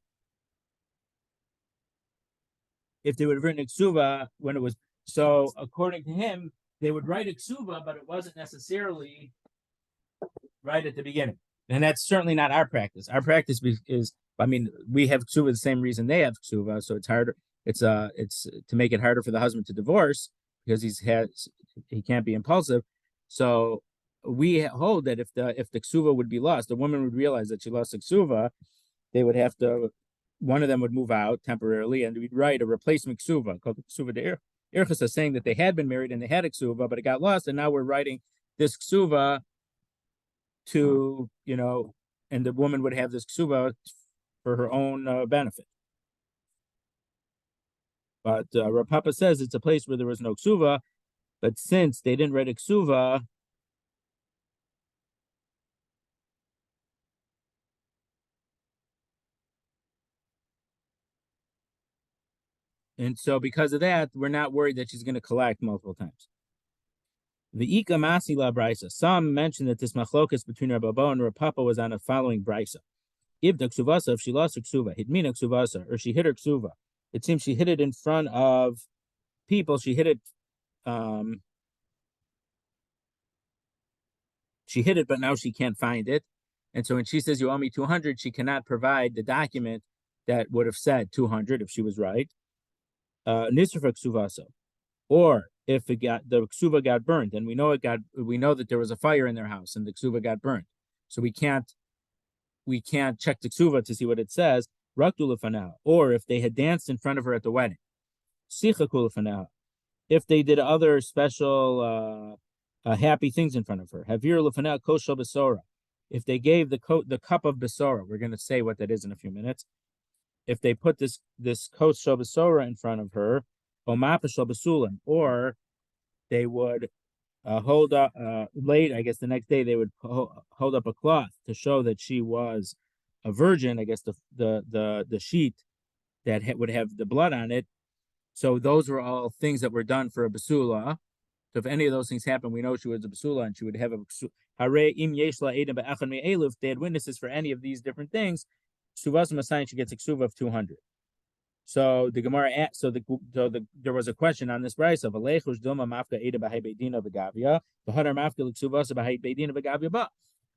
if they would have written a ksuva when it was. So according to him, they would write a ksuva, but it wasn't necessarily right at the beginning. And that's certainly not our practice. Our practice is, I mean, we have ksuva the same reason they have ksuva, so it's harder. It's to make it harder for the husband to divorce because he can't be impulsive. So we hold that if the ksuva would be lost, the woman would realize that she lost the ksuva, they would have to, one of them would move out temporarily, and we'd write a replacement ksuva called the ksuva de irchasa, saying that they had been married and they had a ksuva, but it got lost, and now we're writing this ksuva to, and the woman would have this ksuva for her own benefit. But Rav Papa says it's a place where there was no ksuva, but since they didn't write a ksuva, and so because of that, we're not worried that she's going to collect multiple times. The Ika Masi La Brisa. Some mention that this machlokas between Rabbi Bo and Rav Papa was on a following Brisa. If the ksuvasa, if she lost her ksuva, hitmina ksuvasa, or she hid her ksuva, it seems she hid it in front of people. She hid it, but now she can't find it. And so when she says you owe me 200, she cannot provide the document that would have said 200 if she was right. Nisra ksuvasa, or if the ksuva got burned, and we know that there was a fire in their house and the ksuva got burned, so we can't check the ksuva to see what it says. Rakdu lefanah, or if they had danced in front of her at the wedding, sichaku lefanah, if they did other special happy things in front of her. Havir lefanah koshel besora, if they gave the cup of besora, we're going to say what that is in a few minutes. If they put this koshel besora in front of her, omapashel besulim, or they would hold up late. I guess the next day they would hold up a cloth to show that she was a virgin. I guess the sheet that would have the blood on it. So those were all things that were done for a basula. So if any of those things happened, we know she was a basula and she would have a hare im yeshla edem be'achad me'elu. If they had witnesses for any of these different things, suvas masayin, she gets a ksuva of 200. So the Gemara asked, there was a question on this price of alechush doma mafka eda b'hay beidina v'gavia v'hadar mafka l'ksuvasa b'hay beidina v'gavia ba.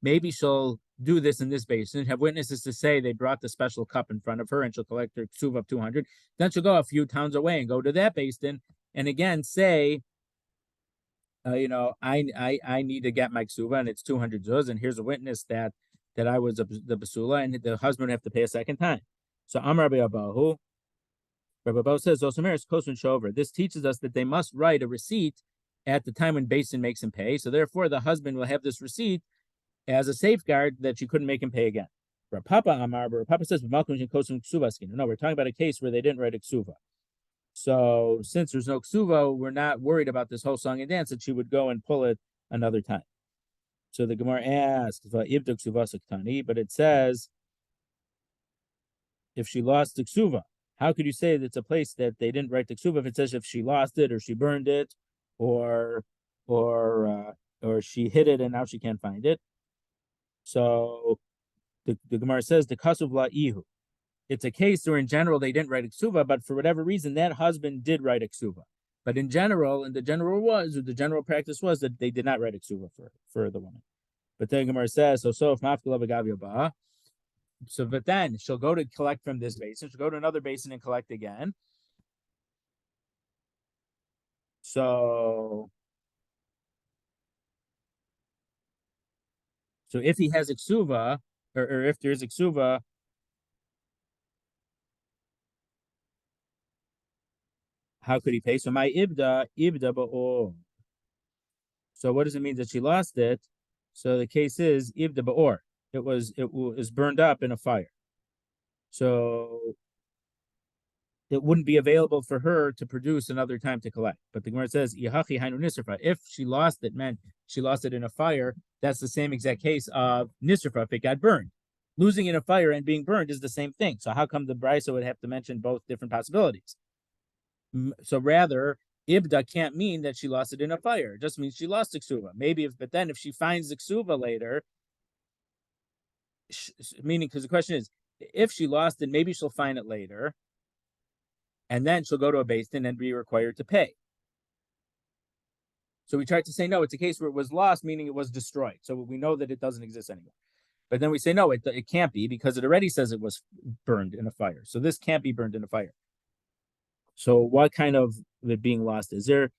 Maybe she'll do this in this basin, have witnesses to say they brought the special cup in front of her, and she'll collect her ksuva of 200. Then she'll go a few towns away and go to that basin, and again say, I need to get my ksuva, and it's 200 zuz, and here's a witness that I was the basula, and the husband would have to pay a second time. So Amar Rabbi Abahu. Rabbi Bo says, this teaches us that they must write a receipt at the time when Basin makes him pay. So therefore, the husband will have this receipt as a safeguard that she couldn't make him pay again. Rav Papa says, no, we're talking about a case where they didn't write a ksuva. So since there's no ksuva, we're not worried about this whole song and dance, that she would go and pull it another time. So the Gemara asks, but it says, if she lost the ksuva, how could you say that it's a place that they didn't write the ksuva if it says if she lost it or she burned it or she hid it and now she can't find it? So the Gemara says the Kesuvos la ihu. it's a case where in general they didn't write a ksuva, but for whatever reason that husband did write a ksuva. But in general, the general practice was that they did not write a ksuva for the woman. But then Gemara says, so if mafkala b'gavya ba, so but then she'll go to collect from this basin, she'll go to another basin and collect again. So if he has a ksuva, or if there's a ksuva, how could he pay? So my ibda ba'or. So what does it mean that she lost it? So the case is ibda ba'or. It was burned up in a fire. So it wouldn't be available for her to produce another time to collect. But the Gemara says, if she lost it, meant she lost it in a fire, that's the same exact case of nisrfa if it got burned. Losing in a fire and being burned is the same thing. So how come the Brisa would have to mention both different possibilities? So rather, ibda can't mean that she lost it in a fire. It just means she lost the ksuva. But then if she finds the ksuva later, meaning, because the question is, if she lost it, maybe she'll find it later, and then she'll go to a beis din and be required to pay. So we tried to say, no, it's a case where it was lost, meaning it was destroyed. So we know that it doesn't exist anymore. But then we say, no, it can't be, because it already says it was burned in a fire. So this can't be burned in a fire. So what kind of it being lost is there?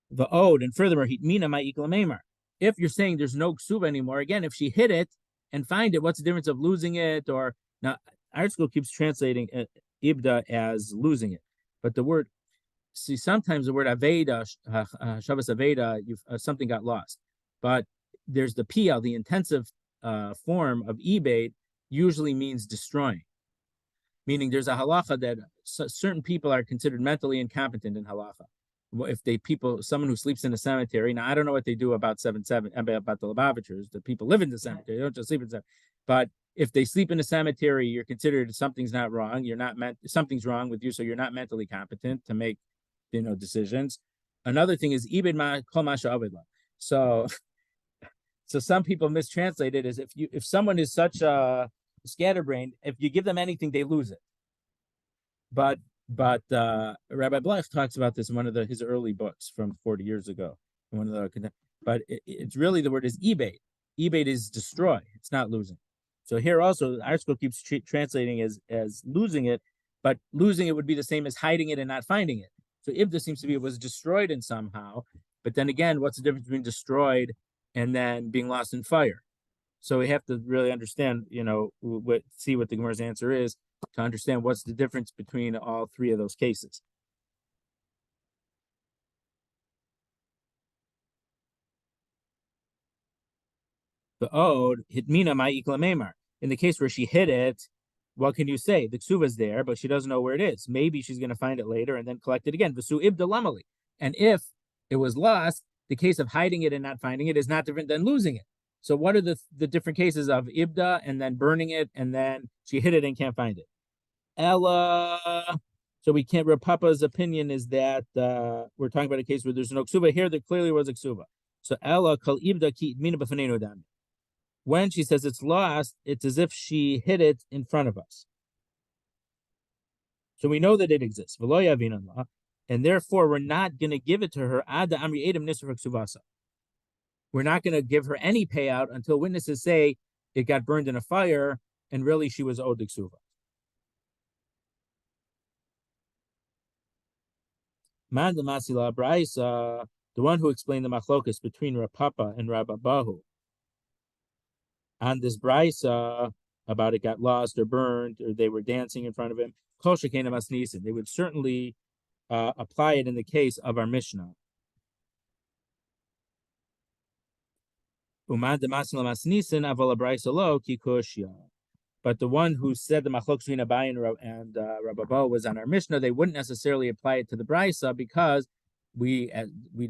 The ode, and furthermore, mina my ikla. If you're saying there's no ksuva anymore, again, if she hit it and find it, what's the difference of losing it? Or now our school keeps translating ibda as losing it, but the word, sometimes the word aveda, Shabbos aveda, something got lost, but there's the pial, the intensive form of ebed, usually means destroying. Meaning there's a halacha that certain people are considered mentally incompetent in halacha. If someone who sleeps in a cemetery, now I don't know what they do about about the Lubavitchers, the people live in the cemetery, they don't just sleep in the cemetery. But if they sleep in a cemetery, you're considered something's not wrong. Something's wrong with you, so you're not mentally competent to make, decisions. Another thing is ibid ma kol masha avidla. So some people mistranslate it as if someone is such a scatterbrained, if you give them anything, they lose it. But Rabbi Bleich talks about this in one of his early books from 40 years ago. But it's really, the word is ebed. Ebed is destroy. It's not losing. So here also, our school keeps translating as losing it, but losing it would be the same as hiding it and not finding it. So ibda seems to be it was destroyed in somehow. But then again, what's the difference between destroyed and then being lost in fire? So we have to really understand, see what the Gemara's answer is to understand what's the difference between all three of those cases. The ode hitmina my ikla memar. In the case where she hit it, what can you say? The ksuva's there, but she doesn't know where it is. Maybe she's going to find it later and then collect it again. V'su ibda lamali. And if it was lost, the case of hiding it and not finding it is not different than losing it. So what are the different cases of ibda and then burning it and then she hit it and can't find it? Ella. So we can't. Papa's opinion is that we're talking about a case where there's no ksuva. Here there clearly was a ksuva. So Ella kal ibda ki mina b'fanenu dam. When she says it's lost, it's as if she hit it in front of us. So we know that it exists. And therefore we're not going to give it to her. Ada amri edem nisra ksuvasa. We're not going to give her any payout until witnesses say it got burned in a fire and really she was owed the ksuva. Man the Masila Braisa, the one who explained the machlokas between Rav Papa and Rabbi Bahu, on this Braisa about it got lost or burned or they were dancing in front of him, Kol Shekena Masnisin, they would certainly apply it in the case of our Mishnah. Umad the Masila Masnisin aval Braisa lo kikushya. But the one who said the machlokes between Abai and Rabbi Bo was on our Mishnah, they wouldn't necessarily apply it to the Brisa because we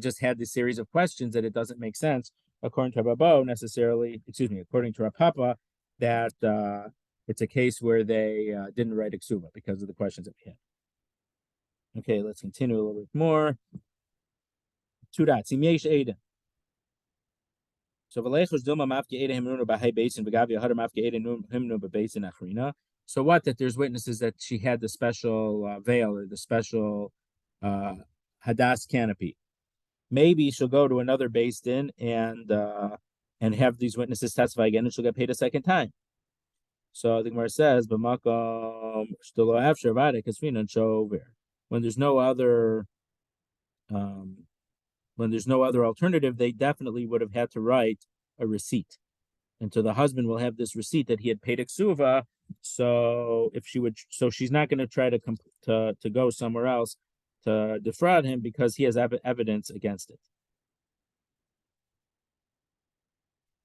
just had this series of questions that it doesn't make sense according to Rabbi Bo according to Rav Papa, that it's a case where they didn't write a ksuva because of the questions that we had. Okay, let's continue a little bit more. Two dots. So Valechos Dilma Mafke Eda Himnu Bahai Basin Bagavia Hadar Mafke Eda Himnu Basin Achrina. So what? That there's witnesses that she had the special veil or the special uh, hadas canopy. Maybe she'll go to another Beis Din and have these witnesses testify again, and she'll get paid a second time. So the Gemara says, "B'makom shtelo after vada kasvina shover." When there's no other, um, when there's no other alternative, they definitely would have had to write a receipt, and so the husband will have this receipt that he had paid a ksuva. So if she would, so she's not going to try to go somewhere else to defraud him because he has evidence against it.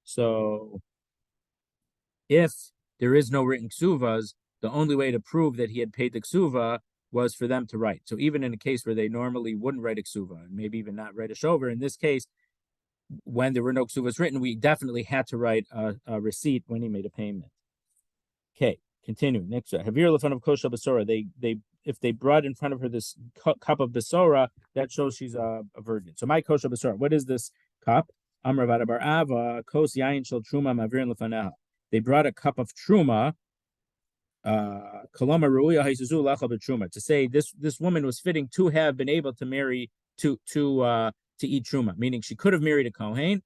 So if there is no written ksuvas, the only way to prove that he had paid the ksuva was for them to write. So even in a case where they normally wouldn't write a ksuva, and maybe even not write a shover, in this case, when there were no ksuvas written, we definitely had to write a receipt when he made a payment. Okay, continuing. Next, Havir lefan of kosha basora. If they brought in front of her this cup of basora, that shows she's a virgin. So my kosha basora. What is this cup? Amravada bar ava kos yain shel truma mavirin lefaneha. They brought a cup of truma. Kalama ruya haisuzu lacha b'truma. To say this woman was fitting to have been able to marry to eat truma, meaning she could have married a kohen,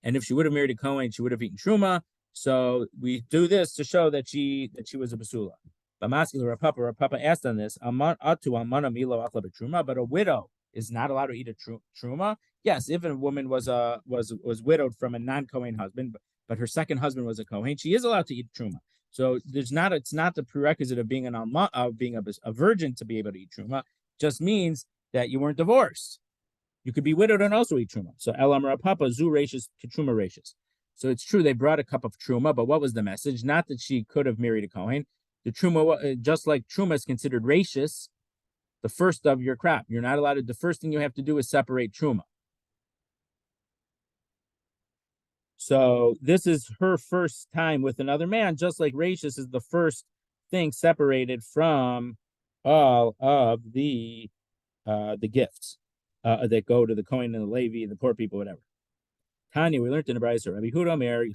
and if she would have married a kohen, she would have eaten truma. So we do this to show that she was a basula. But Papa asked on this, but a widow is not allowed to eat a truma. Yes, if a woman was widowed from a non-kohen husband, but her second husband was a kohen, she is allowed to eat truma. So it's not the prerequisite of being a virgin to be able to eat truma. Just means that you weren't divorced. You could be widowed and also eat truma. So elam rapapa zu rachis to truma rachis. So it's true they brought a cup of truma, but what was the message? Not that she could have married a kohen. The truma, just like truma is considered rachis, the first of your crop. You're not allowed to. The first thing you have to do is separate truma. So this is her first time with another man, just like rachis is the first thing separated from all of the gifts that go to the Kohen and the Levi, the poor people, whatever. Tanya, we learned in the Brayser, Rabbi Huda Mer,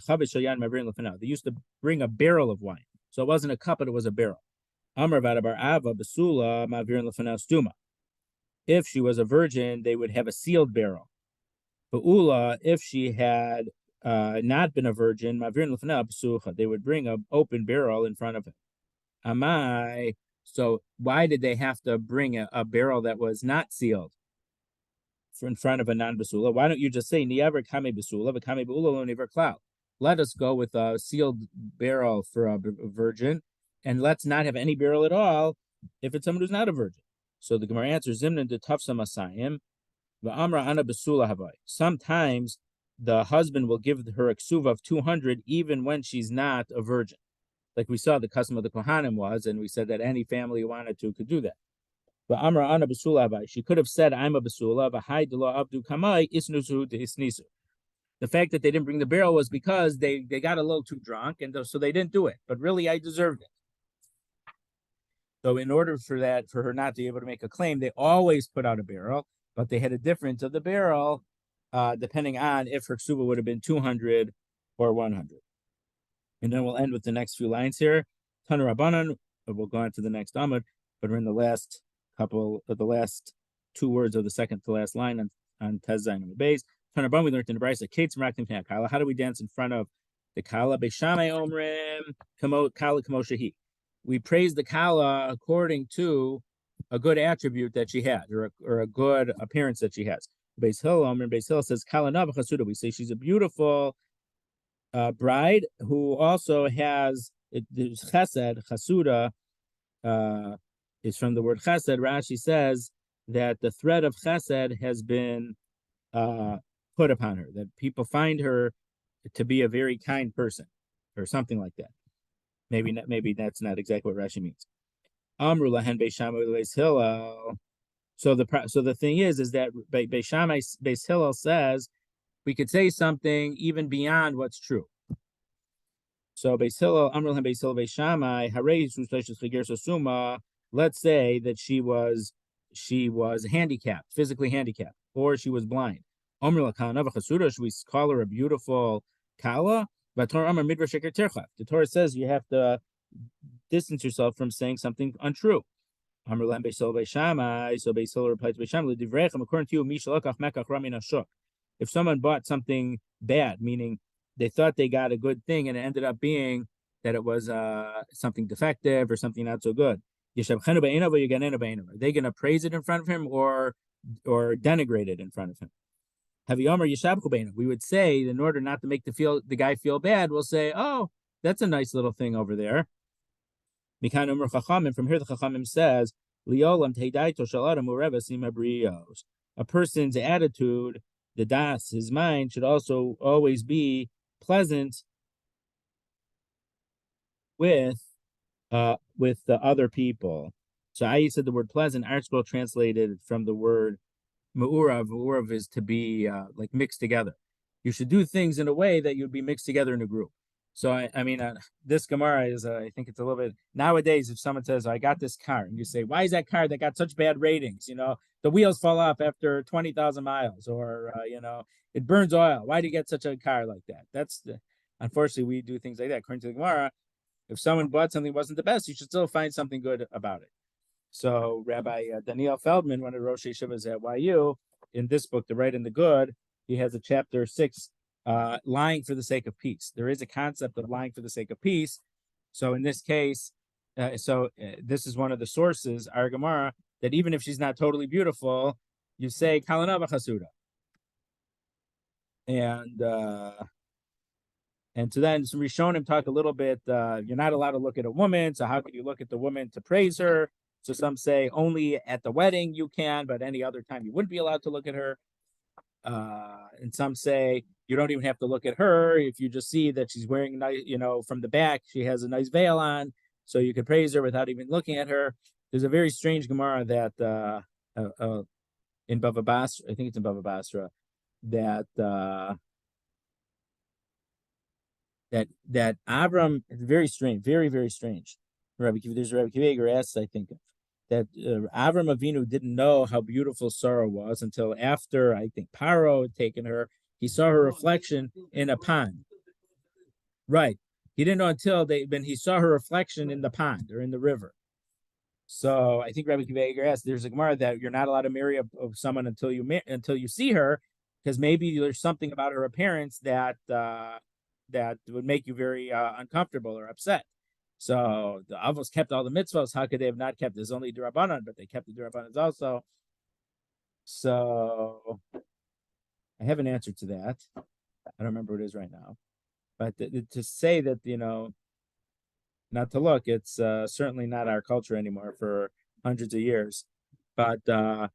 they used to bring a barrel of wine. So it wasn't a cup, but it was a barrel. Amar Vadabar Ava, Basula, Mavirin Lefanel Stuma. If she was a virgin, they would have a sealed barrel. But Ula, if she had not been a virgin, Mavirin Lefanel Basucha, they would bring an open barrel in front of him. Amai, so why did they have to bring a barrel that was not sealed in front of a non-basula? Why don't you just say niyaver kame basula, but kame beula lo niver klal? Let us go with a sealed barrel for a virgin, and let's not have any barrel at all if it's someone who's not a virgin. So the Gemara answers zimnan de tafsa masayim va'amra ana basula havai. Sometimes the husband will give her a ksuva of 200 even when she's not a virgin. Like we saw the custom of the Kohanim was, and we said that any family who wanted to could do that. But Amra Ana Basula Abai, she could have said, I'm a Basula, Vahai Delo Abdu Kamai, Isnusu de Isnisu. The fact that they didn't bring the barrel was because they got a little too drunk, and so they didn't do it. But really, I deserved it. So in order for her not to be able to make a claim, they always put out a barrel, but they had a difference of the barrel depending on if her ksuba would have been 200 or 100. And then we'll end with the next few lines here. Tana Rabbanan, we'll go on to the next Amud, but we're in the last two words of the second to last line on Tez Zayin on the base. Tana Rabbanan, we learned in the Brayser, Kate's Maraktim Kala. How do we dance in front of the Kala? Beishamai Omrim, Kala Kamoshahi. We praise the Kala according to a good attribute that she had, or a good appearance that she has. Beis Hillel, Omrim Beis Hillel says, Kala Nava Chasuda. We say she's a beautiful bride who also has chesed. Chasuda is from the word chesed. Rashi says that the thread of chesed has been put upon her, that people find her to be a very kind person, or something like that. Maybe that's not exactly what Rashi means. Amru lahen Beis Shammai Beis Hillel. So the thing is that Beis Shammai Beis Hillel says we could say something even beyond what's true. So Beis Hillel, Amru lahen Beis Hillel Beis Shammai Harei Susleishus Chigerso Suma. Let's say that she was handicapped, physically handicapped, or she was blind. Should we call her a beautiful kala? The Torah says you have to distance yourself from saying something untrue. Amar Lam Beisil Beishamai, so Beisil replied to Beishamai, L'divrechem, according to you, Mishalakach Mekach Ramin Ashuk. If someone bought something bad, meaning they thought they got a good thing and it ended up being that it was something defective or something not so good, are they going to praise it in front of him or denigrate it in front of him? We would say, in order not to make the guy feel bad, we'll say, "Oh, that's a nice little thing over there." From here, the Chachamim says, a person's attitude, the das, his mind, should also always be pleasant with the other people. So I said the word pleasant. ArtScroll translated from the word Ma'urav. Ma'urav is to be like mixed together. You should do things in a way that you'd be mixed together in a group. So I mean, this Gemara is, I think it's a little bit nowadays. If someone says, "I got this car," and you say, "Why is that car that got such bad ratings? You know, the wheels fall off after 20,000 miles, or it burns oil. Why do you get such a car like that?" Unfortunately, we do things like that. According to the Gemara, if someone bought something that wasn't the best, you should still find something good about it. So Rabbi Daniel Feldman, one of the Rosh Yeshivas at YU, in this book, The Right and the Good, he has a chapter 6, lying for the sake of peace. There is a concept of lying for the sake of peace. So in this case, this is one of the sources, our Gemara, that even if she's not totally beautiful, you say Kalana B'Chasuda. And to then some Rishonim talk a little bit, you're not allowed to look at a woman, so how could you look at the woman to praise her? So some say only at the wedding you can, but any other time you wouldn't be allowed to look at her. And some say you don't even have to look at her if you just see that she's wearing nice, from the back, she has a nice veil on, so you could praise her without even looking at her. There's a very strange Gemara that in Bava Basra, I think it's in Bava Basra, that Avram, very strange, very, very strange. There's Rabbi Kiva asks, I think, that Avram Avinu didn't know how beautiful Sarah was until after, I think, Paro had taken her. He saw her reflection in a pond. Right. He didn't know until when he saw her reflection in the pond or in the river. So I think Rabbi Kiva asked, there's a Gemara that you're not allowed to marry someone until you see her, because maybe there's something about her appearance that would make you very uncomfortable or upset. So the Avos kept all the mitzvahs. How could they have not kept? There's only D'Rabbanan, but they kept the D'Rabbanans also. So I have an answer to that. I don't remember what it is right now. But to say that, not to look, it's certainly not our culture anymore for hundreds of years. But so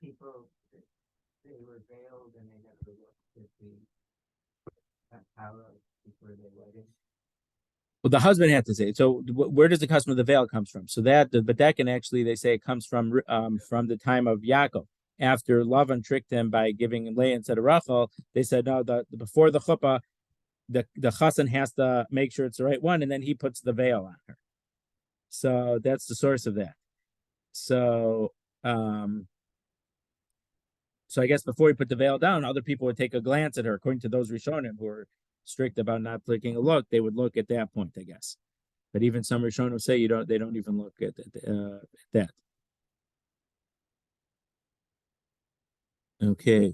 people, they were veiled and they never looked at the power before they wedded. Well, the husband had to say it. So where does the custom of the veil comes from? So but that can actually, they say it comes from the time of Yaakov. After Lavan tricked him by giving Leah instead of Rachel, they said, no, before the chuppah, the chassan has to make sure it's the right one, and then he puts the veil on her. So that's the source of that. So I guess before he put the veil down, other people would take a glance at her. According to those Rishonim who were strict about not taking a look, they would look at that point, I guess. But even some Rishonim say they don't even look at that. Okay,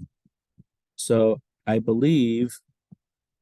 so I believe